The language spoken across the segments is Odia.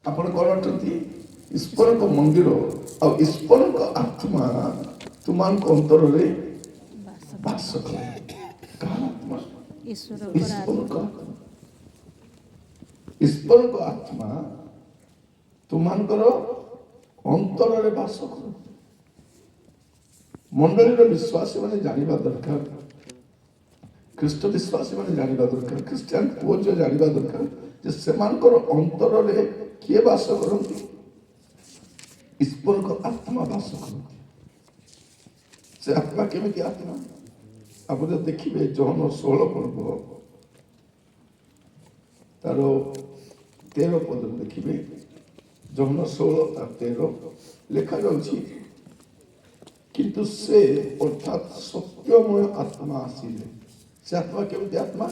ଆପଣ କ'ଣ ଅଛନ୍ତି? ଈଶ୍ୱରଙ୍କ ମନ୍ଦିର ଆଉ ଈଶ୍ୱରଙ୍କ ଆତ୍ମା ତୁମମାନଙ୍କ ଅନ୍ତରରେ ବାସ କରେ। କାହାର ଆତ୍ମା? ଈଶ୍ୱରଙ୍କ ଆତ୍ମା। ଈଶ୍ୱରଙ୍କ ଆତ୍ମା ତୁମମାନଙ୍କର ଅନ୍ତରରେ ବାସ କରେ। ମଣ୍ଡଳୀର ବିଶ୍ୱାସୀ ମାନେ ଜାଣିବା ଦରକାର, ଖ୍ରୀଷ୍ଟ ବିଶ୍ୱାସୀ ମାନେ ଜାଣିବା ଦରକାର, ଖ୍ରୀଷ୍ଟିଆନ ପୁଅ ଝିଅ ଜାଣିବା ଦରକାର ଯେ ସେମାନଙ୍କର ଅନ୍ତରରେ କିଏ ବାସ କରନ୍ତି? ଈଶ୍ୱରଙ୍କ ଆତ୍ମା ବାସ କରନ୍ତି। ସେ ଆତ୍ମା କେମିତି ଆତ୍ମା? ଆପଣ ଦେଖିବେ ଜହନ 16 ପର୍ବ ତାର 13 ପଦରେ ଦେଖିବେ, ଜହନ 16:13 ଲେଖାଯାଉଛି, କିନ୍ତୁ ସେ ଅର୍ଥାତ୍ ସତ୍ୟମୟ ଆତ୍ମା ଆସିଲେ। ସେ ଆତ୍ମା କେମିତି ଆତ୍ମା?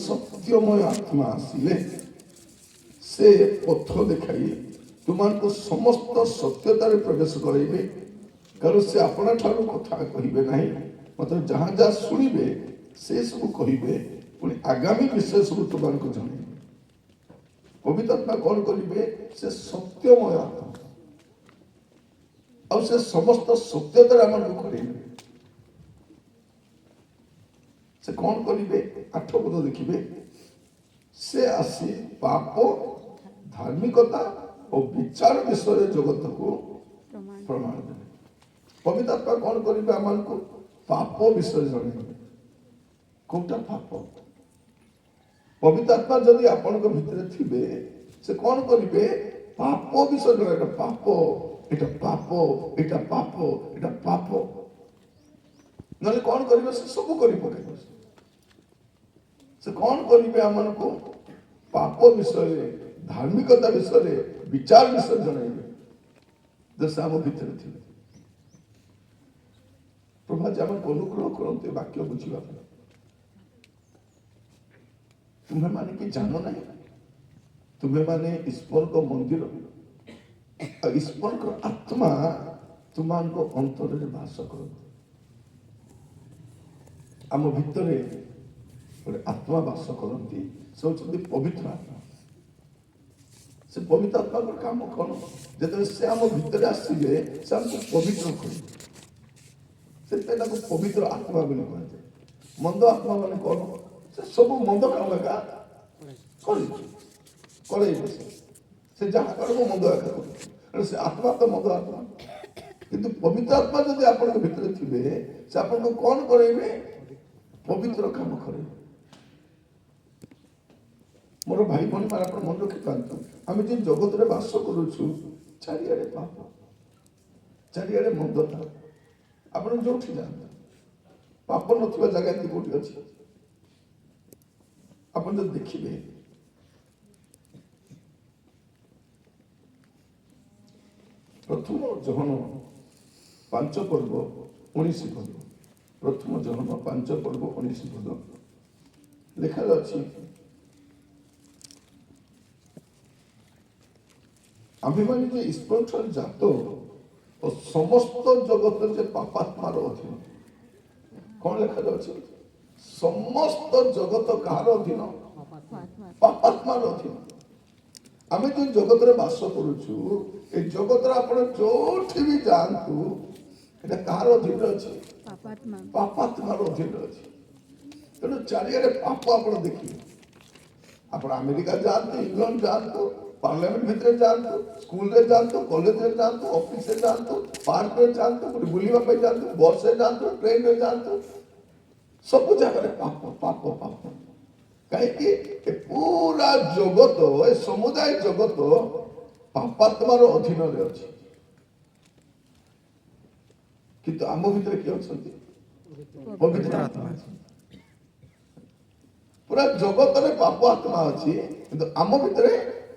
ସତ୍ୟମୟ ଆତ୍ମା ଆସିଲେ ସେ ପଥ ଦେଖାଇ ତୁମମାନଙ୍କୁ ସମସ୍ତ ସତ୍ୟତାରେ ପ୍ରବେଶ କରାଇବେ। କାରଣ ସେ ଆପଣା ଠାରୁ କଥା କହିବେ ନାହିଁ, ମାତ୍ର ଯାହା ଯାହା ଶୁଣିବେ ସେ ସବୁ କହିବେ, ପୁଣି ଆଗାମୀ ବିଷୟ ସବୁ ତୁମମାନଙ୍କୁ ଜଣାଇବେ। ପବିତ୍ର ଆତ୍ମା କ'ଣ କରିବେ? ସେ ସତ୍ୟମୟ ଆତ୍ମା, ଆଉ ସେ ସମସ୍ତ ସତ୍ୟତାରେ ଆମମାନଙ୍କୁ କରାଇବେ। ସେ କ'ଣ କରିବେ? 8 ପଦ ଦେଖିବେ, ସେ ଆସି ପାପ, ଧାର୍ମିକତା ଓ ବିଚାର ବିଷୟରେ ଜଗତକୁ ପ୍ରମାଣ ଦେବେ। ପବିତ୍ର ଆତ୍ମା କ'ଣ କରିବେ? ଆମମାନଙ୍କୁ ପାପ ବିଷୟରେ ଜଣାଇବେ। କୋଉଟା ପାପ? ପବିତ୍ର ଆତ୍ମା ଯଦି ଆପଣଙ୍କ ଭିତରେ ଥିବେ, ସେ କ'ଣ କରିବେ? ପାପ ବିଷୟରେ ଜଣାଇବେ। ପାପ, ଏଇଟା ପାପ, ଏଇଟା ପାପ, ଏଇଟା ପାପ। ନହେଲେ କ'ଣ କରିବେ? ସେ ସବୁ କରି ପକାଇବେ। ସେ କ'ଣ କରିବେ? ଆମମାନଙ୍କୁ ପାପ ବିଷୟରେ, ଧାର୍ମିକତା ବିଷୟରେ, ବିଚାର ବିଷୟରେ ଜଣାଇବେ। ସେ ଆମ ଭିତରେ ଥିବେ। ପ୍ରଭୁ ଆଜି ଆମକୁ ଅନୁଗ୍ରହ କରନ୍ତୁ ଏ ବାକ୍ୟ ବୁଝିବା ପାଇଁ। ତୁମେମାନେ କି ଜାଣ ନାହିଁ, ତୁମେମାନେ ଈଶ୍ୱରଙ୍କ ମନ୍ଦିର, ଆଉ ଈଶ୍ୱରଙ୍କ ଆତ୍ମା ତୁମମାନଙ୍କ ଅନ୍ତରରେ ବାସ କରନ୍ତି। ଆମ ଭିତରେ ଗୋଟେ ଆତ୍ମା ବାସ କରନ୍ତି, ସେ ହେଉଛନ୍ତି ପବିତ୍ର ଆତ୍ମା। ସେ ପବିତ୍ର ଆତ୍ମାଙ୍କର କାମ କ'ଣ? ଯେତେବେଳେ ସେ ଆମ ଭିତରେ ଆସିବେ, ସେ ଆମକୁ ପବିତ୍ର କରିବେ। ସେଥିପାଇଁ ତାକୁ ପବିତ୍ର ଆତ୍ମା ବୋଲି କୁହାଯାଏ। ମନ୍ଦ ଆତ୍ମା ମାନେ କ'ଣ? ସେ ସବୁ ମନ୍ଦ କାମ ଏକା କରେଇବ। ସେ ଯାହା କରିବ ମନ୍ଦ ଏକା କରିବ। ସେ ଆତ୍ମା ତ ମନ୍ଦ ଆତ୍ମା। କିନ୍ତୁ ପବିତ୍ର ଆତ୍ମା ଯଦି ଆପଣଙ୍କ ଭିତରେ ଥିବେ, ସେ ଆପଣଙ୍କୁ କ'ଣ କରେଇବେ? ପବିତ୍ର କାମ କରେଇବେ। ମୋର ଭାଇ ଭଉଣୀ ମାନେ ଆପଣ ମନେ ରଖିପାରନ୍ତୁ, ଆମେ ଯେ ଜଗତରେ ବାସ କରୁଛୁ, ଚାରିଆଡେ ପାପ, ଚାରିଆଡେ ମନ୍ଦତା। ଆପଣ ଯୋଉଠି ଯାଆନ୍ତୁ, ପାପ ନଥିବା ଜାଗା ଏମିତି କୋଉଠି ଅଛି? ଆପଣ ଯଦି ଦେଖିବେ, ପ୍ରଥମ ଜହନ 5 ପର୍ବ 19 ପଦ, ପ୍ରଥମ ଜହନ 5 ପର୍ବ 19 ପଦ ଲେଖାଯାଉଛି, ଆମ୍ଭେମାନେ ଯେ ଈଶ୍ୱର ଠାରୁ ଜାତ ଓ ସମସ୍ତ ଜଗତ ଯେ ପାପାତ୍ମାର ଅଧୀନ। କ'ଣ ଲେଖାଯାଉଛି? ସମସ୍ତ ଜଗତ କାହାର ଅଧୀନ? ପାପାତ୍ମାର ଅଧୀନ। ଆମେ ଯେଉଁ ଜଗତରେ ବାସ କରୁଛୁ, ଏ ଜଗତରେ ଆପଣ ଯୋଉଠି ବି ଯାଆନ୍ତୁ, এটা କାହାର ଅଧୀନରେ ଅଛି? ପାପାତ୍ମାର ଅଧୀନରେ ଅଛି। ତେଣୁ ଚାରିଆଡେ ପାପ ଆପଣ ଦେଖିବେ। ଆପଣ ଆମେରିକା ଯାଆନ୍ତୁ, ଇଂଲଣ୍ଡ ଯାଆନ୍ତୁ, ପାର୍ଲାମେଣ୍ଟ ଭିତରେ ଯାଆନ୍ତୁ, ସ୍କୁଲରେ ଯାଆନ୍ତୁ, କଲେଜରେ ଯାଆନ୍ତୁ, ଅଫିସରେ ଯାଆନ୍ତୁ, ପାର୍କରେ ଯାଆନ୍ତୁ, ବୁଲିବା ପାଇଁ ଯାଆନ୍ତୁ, ବସରେ ଯାଆନ୍ତୁ, ଟ୍ରେନରେ ଯାଆନ୍ତୁ, ସବୁ ଜାଗାରେ ପାପ ପାପ ପାପ। କାହିଁକି? ଏ ପୁରା ଜଗତ, ଏ ସମୁଦାୟ ଜଗତ ପାପାତ୍ମାର ଅଧୀନରେ ଅଛି। କିନ୍ତୁ ଆମ ଭିତରେ କିଏ ଅଛନ୍ତି? ପବିତ୍ର ଆତ୍ମା ଅଛନ୍ତି। ପୁରା ଜଗତରେ ପାପ ଆତ୍ମା ଅଛି, କିନ୍ତୁ ଆମ ଭିତରେ